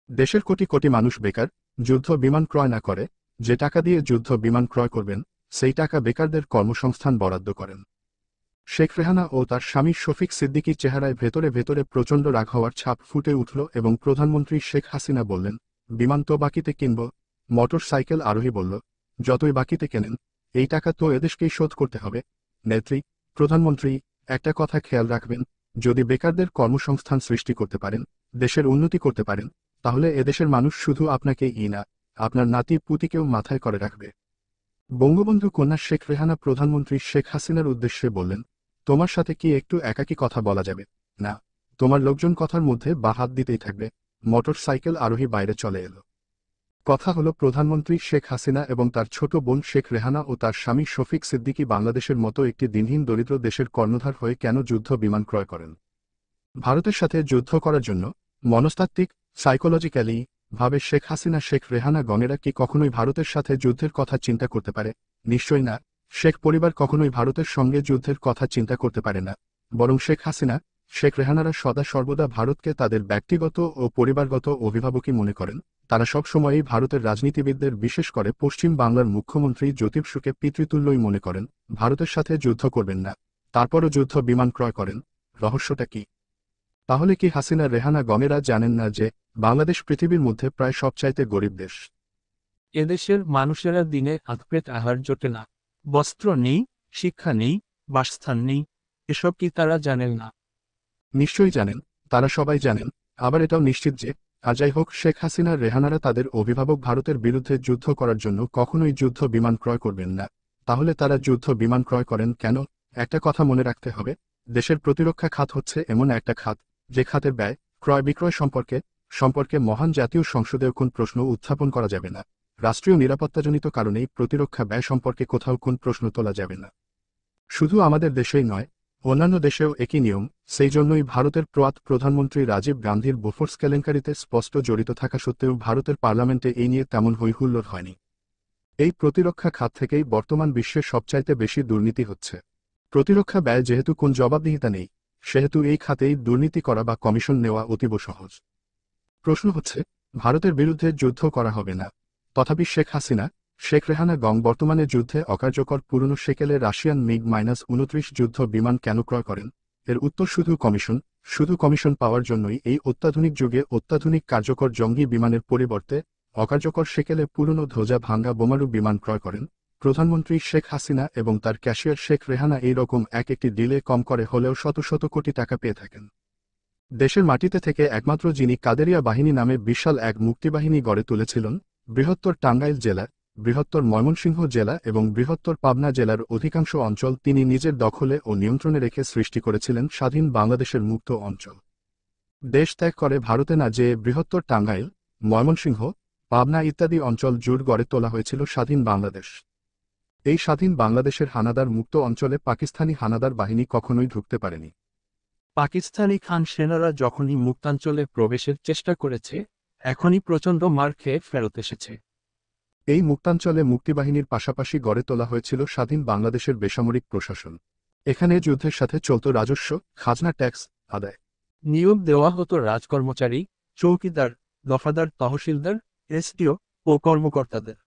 দেশের কোটি কোটি মানুষ বেকার, যুদ্ধ বিমান ক্রয় না করে যে টাকা দিয়ে যুদ্ধ বিমান ক্রয় করবেন সেই টাকা বেকারদের কর্মসংস্থান বরাদ্দ করেন। শেখ রেহানা ও তার স্বামী শফিক সিদ্দিকীর চেহারায় ভেতরে ভেতরে প্রচণ্ড রাগ হওয়ার ছাপ ফুটে উঠল এবং প্রধানমন্ত্রী শেখ হাসিনা বললেন, বিমান তো বাকিতে কিনব। মোটর সাইকেল আরোহী বলল, যতই বাকিতে কেনেন এই টাকা তো এদেশকেই শোধ করতে হবে। নেত্রী, প্রধানমন্ত্রী একটা কথা খেয়াল রাখবেন, যদি বেকারদের কর্মসংস্থান সৃষ্টি করতে পারেন, দেশের উন্নতি করতে পারেন, তাহলে এদেশের মানুষ শুধু আপনাকেই না, আপনার নাতি পুতিকেও মাথায় করে রাখবে। বঙ্গবন্ধু কন্যা শেখ রেহানা প্রধানমন্ত্রী শেখ হাসিনার উদ্দেশ্যে বললেন, তোমার সাথে কি একটু একাকী কথা বলা যাবে না? তোমার লোকজন কথার মধ্যে বা হাত দিতেই থাকবে। মোটর সাইকেল আরোহী বাইরে চলে এলো। কথা হলো প্রধানমন্ত্রী শেখ হাসিনা এবং তার ছোট বোন শেখ রেহানা ও তার স্বামী শফিক সিদ্দিকী বাংলাদেশের মতো একটি দিনহীন দরিদ্র দেশের কর্ণধার হয়ে কেন যুদ্ধ বিমান ক্রয় করেন? ভারতের সাথে যুদ্ধ করার জন্য? মনস্তাত্ত্বিক, সাইকোলজিক্যালি ভাবে শেখ হাসিনা শেখ রেহানা গণেরা কি কখনোই ভারতের সাথে যুদ্ধের কথা চিন্তা করতে পারে? নিশ্চয়ই না। শেখ পরিবার কখনোই ভারতের সঙ্গে যুদ্ধের কথা চিন্তা করতে পারে না। বরং শেখ হাসিনা, শেখ রেহানারা সদা সর্বদা ভারতকে তাদের ব্যক্তিগত ও পরিবারগত অভিভাবকই মনে করেন। তারা সব সময়ই ভারতের রাজনীতিবিদদের, বিশেষ করে পশ্চিম বাংলার মুখ্যমন্ত্রী জ্যোতিব সুকে পিতৃতুল্যই মনে করেন। ভারতের সাথে যুদ্ধ করবেন না, তারপরও যুদ্ধ বিমান ক্রয় করেন। রহস্যটা কি? তাহলে কি হাসিনা রেহানা গমেরা জানেন না যে বাংলাদেশ পৃথিবীর মধ্যে প্রায় সবচাইতে গরিব দেশ? এদেশের মানুষেরা দিনে আধপেট আহার জোটে না, বস্ত্র নেই, শিক্ষা নেই, বাসস্থান নেই। এসব কি তারা জানেন না? নিশ্চয়ই জানেন, তারা সবাই জানেন। আবার এটাও নিশ্চিত যে আর যাই হোক, শেখ হাসিনা রেহানারা তাদের অভিভাবক ভারতের বিরুদ্ধে যুদ্ধ করার জন্য কখনোই যুদ্ধ বিমান ক্রয় করবেন না। তাহলে তারা যুদ্ধ বিমান ক্রয় করেন কেন? একটা কথা মনে রাখতে হবে, দেশের প্রতিরক্ষা খাত হচ্ছে এমন একটা খাত যে খাতের ব্যয়, ক্রয় বিক্রয় সম্পর্কে মহান জাতীয় সংসদেও কোন প্রশ্ন উত্থাপন করা যাবে না। রাষ্ট্রীয় নিরাপত্তাজনিত কারণেই প্রতিরক্ষা ব্যয় সম্পর্কে কোথাও কোন প্রশ্ন তোলা যাবে না। শুধু আমাদের দেশেই নয়, অন্যান্য দেশেও একই নিয়ম, সেই জন্যই ভারতের প্রয়াত প্রধানমন্ত্রী রাজীব গান্ধীর বোফোর্স কেলেঙ্কারিতে স্পষ্ট জড়িত থাকা সত্ত্বেও ভারতের পার্লামেন্টে এই নিয়ে তেমন হৈহুল্লোড় হয়নি। এই প্রতিরক্ষা খাত থেকেই বর্তমান বিশ্বে সবচাইতে বেশি দুর্নীতি হচ্ছে। প্রতিরক্ষা ব্যয় যেহেতু কোন জবাবদিহিতা নেই, সেহেতু এই খাতেই দুর্নীতি করা বা কমিশন নেওয়া অতীব সহজ। প্রশ্ন হচ্ছে, ভারতের বিরুদ্ধে যুদ্ধ করা হবে না, তথাপি শেখ হাসিনা, শেখ রেহানা গং বর্তমানে যুদ্ধে অকার্যকর পুরনো সেকেলে রাশিয়ান মিগ-29 যুদ্ধ বিমান কেন ক্রয় করেন? এর উত্তর শুধু কমিশন পাওয়ার জন্যই এই অত্যাধুনিক যুগে অত্যাধুনিক কার্যকর জঙ্গি বিমানের পরিবর্তে অকার্যকর সেকেলে পুরনো ধ্বজা ভাঙ্গা বোমারু বিমান ক্রয় করেন প্রধানমন্ত্রী শেখ হাসিনা এবং তার ক্যাশিয়ার শেখ রেহানা। এই রকম একটি ডিলে কম করে হলেও শত শত কোটি টাকা পেয়ে থাকেন। দেশের মাটিতে থেকে একমাত্র যিনি কাদেরিয়া বাহিনী নামে বিশাল এক মুক্তিবাহিনী গড়ে তুলেছিলেন, বৃহত্তর টাঙ্গাইল জেলা, বৃহত্তর ময়মনসিংহ জেলা এবং বৃহত্তর পাবনা জেলার অধিকাংশ অঞ্চল তিনি নিজের দখলে ও নিয়ন্ত্রণে রেখে সৃষ্টি করেছিলেন স্বাধীন বাংলাদেশের মুক্ত অঞ্চল। দেশ ত্যাগ করে ভারতে না যেয়ে বৃহত্তর টাঙ্গাইল, ময়মনসিংহ, পাবনা ইত্যাদি অঞ্চল জুড়ে গড়ে তোলা হয়েছিল স্বাধীন বাংলাদেশ। এই স্বাধীন বাংলাদেশের হানাদার মুক্ত অঞ্চলে পাকিস্তানি হানাদার বাহিনী কখনোই ঢুকতে পারেনি। পাকিস্তানি খান সেনারা যখনই মুক্তাঞ্চলে প্রবেশের চেষ্টা করেছে, এখনই প্রচণ্ড মার খেয়ে ফেরত এসেছে। এই মুক্তাঞ্চলে মুক্তিবাহিনীর পাশাপাশি গড়ে তোলা হয়েছিল স্বাধীন বাংলাদেশের বেসামরিক প্রশাসন। এখানে যুদ্ধের সাথে চলত রাজস্ব, খাজনা, ট্যাক্স আদায়। নিয়োগ দেওয়া হতো রাজকর্মচারী, চৌকিদার, দফাদার, তহসিলদার, এসডিও ও কর্মকর্তাদের।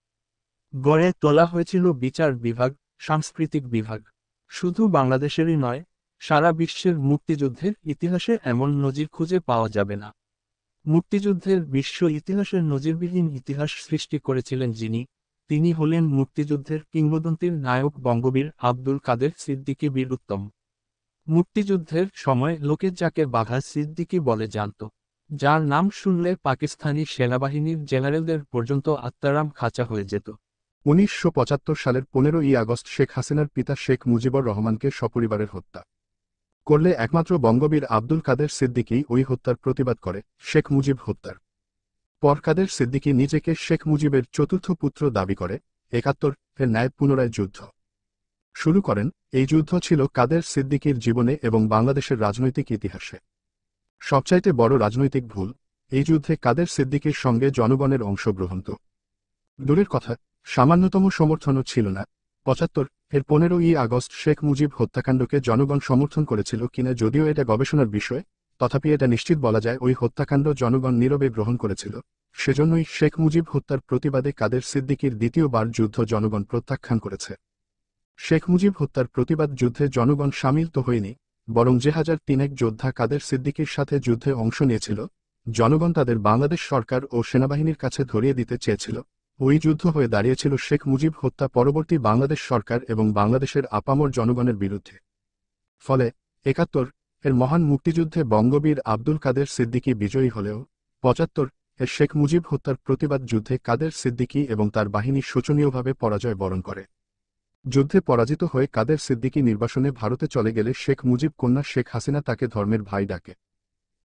গড়ে তোলা হয়েছিল বিচার বিভাগ, সাংস্কৃতিক বিভাগ। শুধু বাংলাদেশেরই নয়, সারা বিশ্বের মুক্তিযুদ্ধের ইতিহাসে এমন নজির খুঁজে পাওয়া যাবে না। মুক্তিযুদ্ধের বিশ্ব ইতিহাসের নজিরবিহীন ইতিহাস সৃষ্টি করেছিলেন তিনি হলেন মুক্তিযুদ্ধের কিংবদন্তির নায়ক বঙ্গবীর আব্দুল কাদের সিদ্দিকী বীর উত্তম। মুক্তিযুদ্ধের সময় লোকে যাকে বাঘা সিদ্দিকী বলে জানত, যার নাম শুনলে পাকিস্তানি সেনাবাহিনীর জেনারেলদের পর্যন্ত আত্মারাম খাঁচা হয়ে যেত। 1975 সালের 15ই আগস্ট শেখ হাসিনার পিতা শেখ মুজিবুর রহমানকে সপরিবারের হত্যা করলে একমাত্র বঙ্গবীর আব্দুল কাদের সিদ্দিকী ওই হত্যার প্রতিবাদ করে। শেখ মুজিব হত্যার পর কাদের সিদ্দিকী নিজেকে শেখ মুজিবের চতুর্থ পুত্র দাবি করে 71-এর ন্যায় পুনরায় যুদ্ধ শুরু করেন। এই যুদ্ধ ছিল কাদের সিদ্দিকীর জীবনে এবং বাংলাদেশের রাজনৈতিক ইতিহাসে সবচাইতে বড় রাজনৈতিক ভুল। এই যুদ্ধে কাদের সিদ্দিকীর সঙ্গে জনগণের অংশগ্রহণ তো দূরের কথা, সামান্যতম সমর্থনও ছিল না। 75-এর 15ই আগস্ট শেখ মুজিব হত্যাকাণ্ডকে জনগণ সমর্থন করেছিল কিনা যদিও এটা গবেষণার বিষয়, তথাপি এটা নিশ্চিত বলা যায় ওই হত্যাকাণ্ড জনগণ নীরবে গ্রহণ করেছিল। সেজন্যই শেখ মুজিব হত্যার প্রতিবাদে কাদের সিদ্দিকীর দ্বিতীয়বার যুদ্ধ জনগণ প্রত্যাখ্যান করেছে। শেখ মুজিব হত্যার প্রতিবাদ যুদ্ধে জনগণ সামিল তো হয়নি, বরং যে 1003 যোদ্ধা কাদের সিদ্দিকীর সাথে যুদ্ধে অংশ নিয়েছিল, জনগণ তাদের বাংলাদেশ সরকার ও সেনাবাহিনীর কাছে ধরিয়ে দিতে চেয়েছিল। ওই যুদ্ধ হয়ে দাঁড়িয়েছিল শেখ মুজিব হত্যা পরবর্তী বাংলাদেশ সরকার এবং বাংলাদেশের আপামর জনগণের বিরুদ্ধে। ফলে 71-এর মহান মুক্তিযুদ্ধে বঙ্গবীর আব্দুল কাদের সিদ্দিকী বিজয়ী হলেও 75-এর শেখ মুজিব হত্যার প্রতিবাদ যুদ্ধে কাদের সিদ্দিকী এবং তার বাহিনী শোচনীয়ভাবে পরাজয় বরণ করে। যুদ্ধে পরাজিত হয়ে কাদের সিদ্দিকী নির্বাসনে ভারতে চলে গেলে শেখ মুজিব কন্যা শেখ হাসিনা তাকে ধর্মের ভাই ডাকে।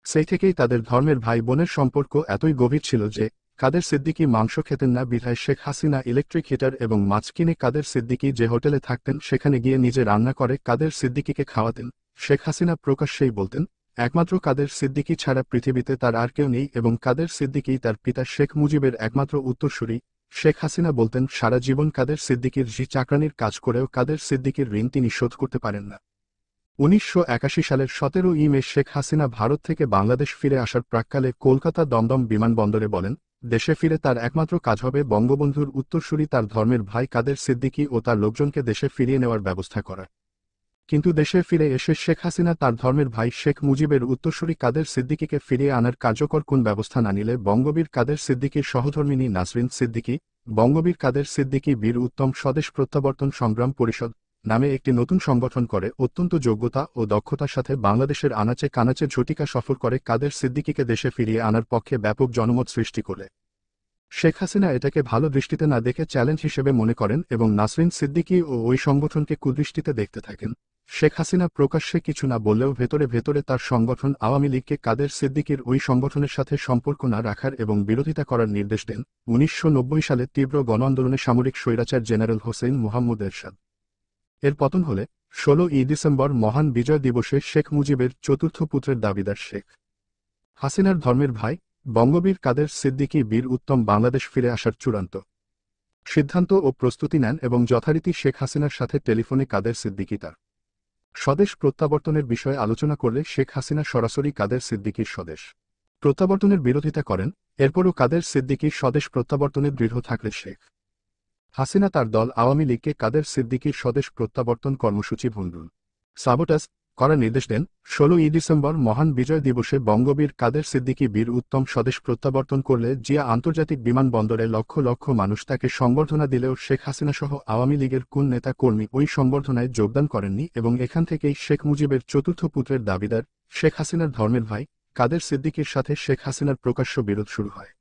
সেই থেকেই তাদের ধর্মের ভাই বোনের সম্পর্ক এতই গভীর ছিল যে কাদের সিদ্দিকী মাংস খেতেন না বিধায় শেখ হাসিনা ইলেকট্রিক হিটার এবং মাছ কিনে কাদের সিদ্দিকী যে হোটেলে থাকতেন সেখানে গিয়ে নিজে রান্না করে কাদের সিদ্দিকীকে খাওয়াতেন। শেখ হাসিনা প্রকাশ্যেই বলতেন, একমাত্র কাদের সিদ্দিকী ছাড়া পৃথিবীতে তার আর কেউ নেই এবং কাদের সিদ্দিকী তার পিতা শেখ মুজিবের একমাত্র উত্তরসূরি। শেখ হাসিনা বলতেন সারা জীবন কাদের সিদ্দিকীর চাকরানির কাজ করেও কাদের সিদ্দিকীর ঋণ তিনি শোধ করতে পারেন না। 1981 সালের 17ই মে শেখ হাসিনা ভারত থেকে বাংলাদেশ ফিরে আসার প্রাক্কালে কলকাতা দমদম বিমানবন্দরে বলেন, দেশে ফিরে তার একমাত্র কাজ হবে বঙ্গবন্ধুর উত্তরসূরি তার ধর্মের ভাই কাদের সিদ্দিকী ও তার লোকজনকে দেশে ফিরিয়ে নেওয়ার ব্যবস্থা করা। কিন্তু দেশে ফিরে এসে শেখ হাসিনা তার ধর্মের ভাই শেখ মুজিবের উত্তরসূরি কাদের সিদ্দিকীকে ফিরিয়ে আনার কার্যকর কোন ব্যবস্থা না নিলে বঙ্গবীর কাদের সিদ্দিকীর সহধর্মিনী নাসরিন সিদ্দিকী, বঙ্গবীর কাদের সিদ্দিকী বীর উত্তম স্বদেশ প্রত্যাবর্তন সংগ্রাম পরিষদ নামে একটি নতুন সংগঠন করে অত্যন্ত যোগ্যতা ও দক্ষতার সাথে বাংলাদেশের আনাচে কানাচে ঝটিকা সফর করে কাদের সিদ্দিকীকে দেশে ফিরিয়ে আনার পক্ষে ব্যাপক জনমত সৃষ্টি করে। শেখ হাসিনা এটাকে ভালো দৃষ্টিতে না দেখে চ্যালেঞ্জ হিসেবে মনে করেন এবং নাসরিন সিদ্দিকী ও ওই সংগঠনকে কুদৃষ্টিতে দেখতে থাকেন। শেখ হাসিনা প্রকাশ্যে কিছু না বললেও ভেতরে ভেতরে তার সংগঠন আওয়ামী লীগকে কাদের সিদ্দিকীর ওই সংগঠনের সাথে সম্পর্ক না রাখার এবং বিরোধিতা করার নির্দেশ দেন। 1990 সালে তীব্র গণ আন্দোলনে সামরিক স্বৈরাচার জেনারেল হোসেন মোহাম্মদ এরশাদ এর পতন হলে 16ই ডিসেম্বর মহান বিজয় দিবসে শেখ মুজিবের চতুর্থ পুত্রের দাবিদার শেখ হাসিনার ধর্মের ভাই বঙ্গবীর কাদের সিদ্দিকী বীর উত্তম বাংলাদেশ ফিরে আসার চূড়ান্ত সিদ্ধান্ত ও প্রস্তুতি নেন এবং যথারীতি শেখ হাসিনার সাথে টেলিফোনে কাদের সিদ্দিকী তার স্বদেশ প্রত্যাবর্তনের বিষয়ে আলোচনা করলে শেখ হাসিনা সরাসরি কাদের সিদ্দিকীর স্বদেশ প্রত্যাবর্তনের বিরোধিতা করেন। এরপরও কাদের সিদ্দিকীর স্বদেশ প্রত্যাবর্তনে দৃঢ় থাকলে শেখ হাসিনা তার দল আওয়ামী লীগকে কাদের সিদ্দিকীর স্বদেশ প্রত্যাবর্তন কর্মসূচি ভণ্ডুল সাবোটাস করার নির্দেশ দেন। 16ই ডিসেম্বর মহান বিজয় দিবসে বঙ্গবীর কাদের সিদ্দিকী বীর উত্তম স্বদেশ প্রত্যাবর্তন করলে জিয়া আন্তর্জাতিক বিমানবন্দরে লক্ষ লক্ষ মানুষ তাকে সংবর্ধনা দিলেও শেখ হাসিনাসহ আওয়ামী লীগের কোন নেতা কর্মী ওই সংবর্ধনায় যোগদান করেননি এবং এখান থেকেই শেখ মুজিবের চতুর্থ পুত্রের দাবিদার শেখ হাসিনার ধর্মের ভাই কাদের সিদ্দিকীর সাথে শেখ হাসিনার প্রকাশ্য বিরোধ শুরু হয়।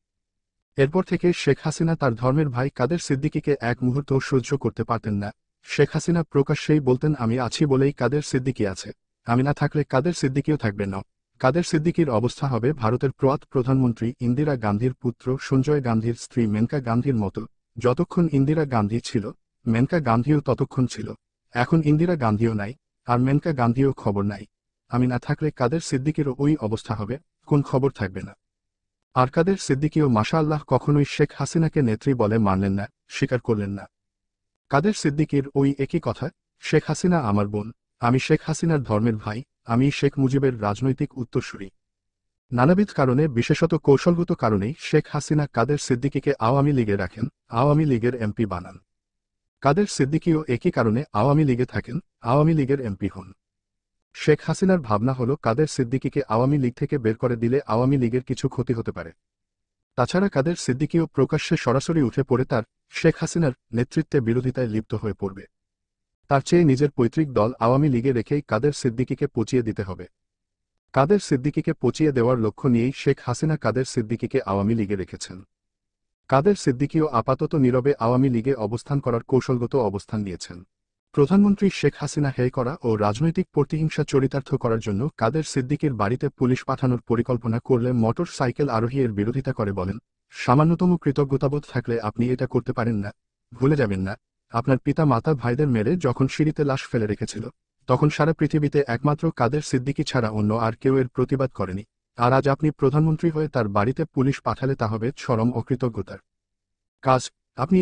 এরপর থেকে শেখ হাসিনা তার ধর্মের ভাই কাদের সিদ্দিকীকে এক মুহূর্ত সহ্য করতে পারতেন না। শেখ হাসিনা প্রকাশ্যেই বলতেন, আমি আছি বলেই কাদের সিদ্দিকী আছে, আমি না থাকলে কাদের সিদ্দিকীও থাকবে না। কাদের সিদ্দিকীর অবস্থা হবে ভারতের প্রয়াত প্রধানমন্ত্রী ইন্দিরা গান্ধীর পুত্র সঞ্জয় গান্ধীর স্ত্রী মেনকা গান্ধীর মতো। যতক্ষণ ইন্দিরা গান্ধী ছিল মেনকা গান্ধীও ততক্ষণ ছিল। এখন ইন্দিরা গান্ধীও নাই আর মেনকা গান্ধীও খবর নাই। আমি না থাকলে কাদের সিদ্দিকীরও ওই অবস্থা হবে, কোন খবর থাকবে না। আর কাদের সিদ্দিকীও মাশাআল্লাহ কখনোই শেখ হাসিনাকে নেত্রী বলে মানলেন না, স্বীকার করলেন না। কাদের সিদ্দিকীর ওই একই কথা, শেখ হাসিনা আমার বোন, আমি শেখ হাসিনার ধর্মের ভাই, আমি শেখ মুজিবের রাজনৈতিক উত্তরসূরি। নানাবিধ কারণে বিশেষত কৌশলগত কারণেই শেখ হাসিনা কাদের সিদ্দিকীকে আওয়ামী লীগে রাখেন, আওয়ামী লীগের এমপি বানান। কাদের সিদ্দিকীও একই কারণে আওয়ামী লীগে থাকেন, আওয়ামী লীগের এমপি হন। শেখ হাসিনার ভাবনা হল কাদের সিদ্দিকীকে আওয়ামী লীগ থেকে বের করে দিলে আওয়ামী লীগের কিছু ক্ষতি হতে পারে। তাছাড়া কাদের সিদ্দিকীও প্রকাশ্যে সরাসরি উঠে পড়ে তার শেখ হাসিনার নেতৃত্বে বিরোধিতায় লিপ্ত হয়ে পড়বে। তার চেয়ে নিজের পৈতৃক দল আওয়ামী লীগে রেখেই কাদের সিদ্দিকীকে পচিয়ে দিতে হবে। কাদের সিদ্দিকীকে পচিয়ে দেওয়ার লক্ষ্য নিয়েই শেখ হাসিনা কাদের সিদ্দিকীকে আওয়ামী লীগে রেখেছেন। কাদের সিদ্দিকীও আপাতত নীরবে আওয়ামী লীগে অবস্থান করার কৌশলগত অবস্থান নিয়েছেন। প্রধানমন্ত্রী শেখ হাসিনা হেয় করা ও রাজনৈতিক প্রতিহিংসা চরিতার্থ করার জন্য কাদের সিদ্দিকীর বাড়িতে পুলিশ পাঠানোর পরিকল্পনা করলে মোটর সাইকেল আরোহী এর বিরোধিতা করে বলেন, সামান্যতম কৃতজ্ঞতাবোধ থাকলে আপনি এটা করতে পারেন না। ভুলে যাবেন না, আপনার পিতা মাতা ভাইদের মেরে যখন সিঁড়িতে লাশ ফেলে রেখেছিল তখন সারা পৃথিবীতে একমাত্র কাদের সিদ্দিকী ছাড়া অন্য আর কেউ এর প্রতিবাদ করেনি। আর আজ আপনি প্রধানমন্ত্রী হয়ে তার বাড়িতে পুলিশ পাঠালে তা হবে চরম অকৃতজ্ঞতার কাজ। আপনি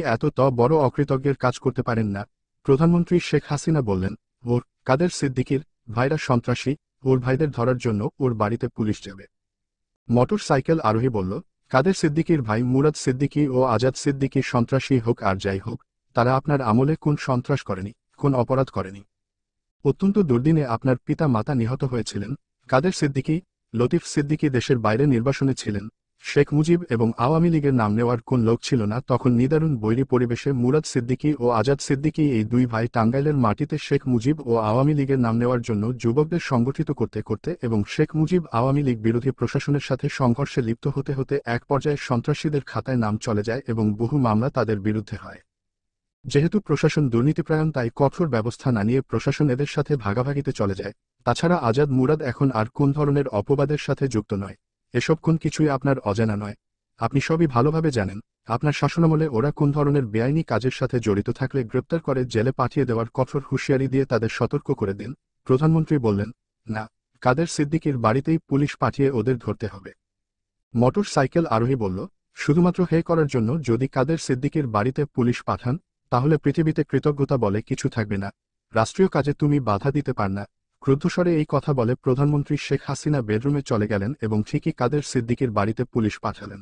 বড় অকৃতজ্ঞের কাজ করতে পারেন না। প্রধানমন্ত্রী শেখ হাসিনা বললেন, ওর কাদের সিদ্দিকীর ভাইরা সন্ত্রাসী, ওর ভাইদের ধরার জন্য ওর বাড়িতে পুলিশ যাবে। মোটর সাইকেল আরোহী বলল, কাদের সিদ্দিকীর ভাই মুরাদ সিদ্দিকী ও আজাদ সিদ্দিকী সন্ত্রাসী হোক আর যাই হোক, তারা আপনার আমলে কোন সন্ত্রাস করেনি, কোন অপরাধ করেনি। অত্যন্ত দুর্দিনে আপনার পিতা মাতা নিহত হয়েছিলেন। কাদের সিদ্দিকী, লতিফ সিদ্দিকী দেশের বাইরে নির্বাসনে ছিলেন। শেখ মুজিব এবং আওয়ামী লীগের নাম নেওয়ার কোন লোক ছিল না তখন। নিদারুণ বৈরী পরিবেশে মুরাদ সিদ্দিকী ও আজাদ সিদ্দিকী এই দুই ভাই টাঙ্গাইলের মাটিতে শেখ মুজিব ও আওয়ামী লীগের নাম নেওয়ার জন্য যুবকদের সংগঠিত করতে করতে এবং শেখ মুজিব আওয়ামী লীগ বিরোধী প্রশাসনের সাথে সংঘর্ষে লিপ্ত হতে হতে এক পর্যায়ে সন্ত্রাসীদের খাতায় নাম চলে যায় এবং বহু মামলা তাদের বিরুদ্ধে হয়। যেহেতু প্রশাসন দুর্নীতিপ্রায়ণ তাই কঠোর ব্যবস্থা না নিয়ে প্রশাসন এদের সাথে ভাগাভাগিতে চলে যায়। তাছাড়া আজাদ মুরাদ এখন আর কোন ধরনের অপবাদের সাথে যুক্ত নয়। এসব কোন কিছুই আপনার অজানা নয়, আপনি সবই ভালোভাবে জানেন। আপনার শাসনামলে ওরা কোন ধরনের বেআইনি কাজের সাথে জড়িত থাকলে গ্রেপ্তার করে জেলে পাঠিয়ে দেওয়ার কঠোর হুঁশিয়ারি দিয়ে তাদের সতর্ক করে দেন। প্রধানমন্ত্রী বললেন, না, কাদের সিদ্দিকীর বাড়িতেই পুলিশ পাঠিয়ে ওদের ধরতে হবে। মোটর সাইকেল আরোহী বলল, শুধুমাত্র হেয় করার জন্য যদি কাদের সিদ্দিকীর বাড়িতে পুলিশ পাঠান তাহলে পৃথিবীতে কৃতজ্ঞতা বলে কিছু থাকবে না। রাষ্ট্রীয় কাজে তুমি বাধা দিতে পার না। ক্রুদ্ধস্বরে এই কথা বলে প্রধানমন্ত্রী শেখ হাসিনা বেডরুমে চলে গেলেন এবং ঠিকই কাদের সিদ্দিকীর বাড়িতে পুলিশ পাঠালেন।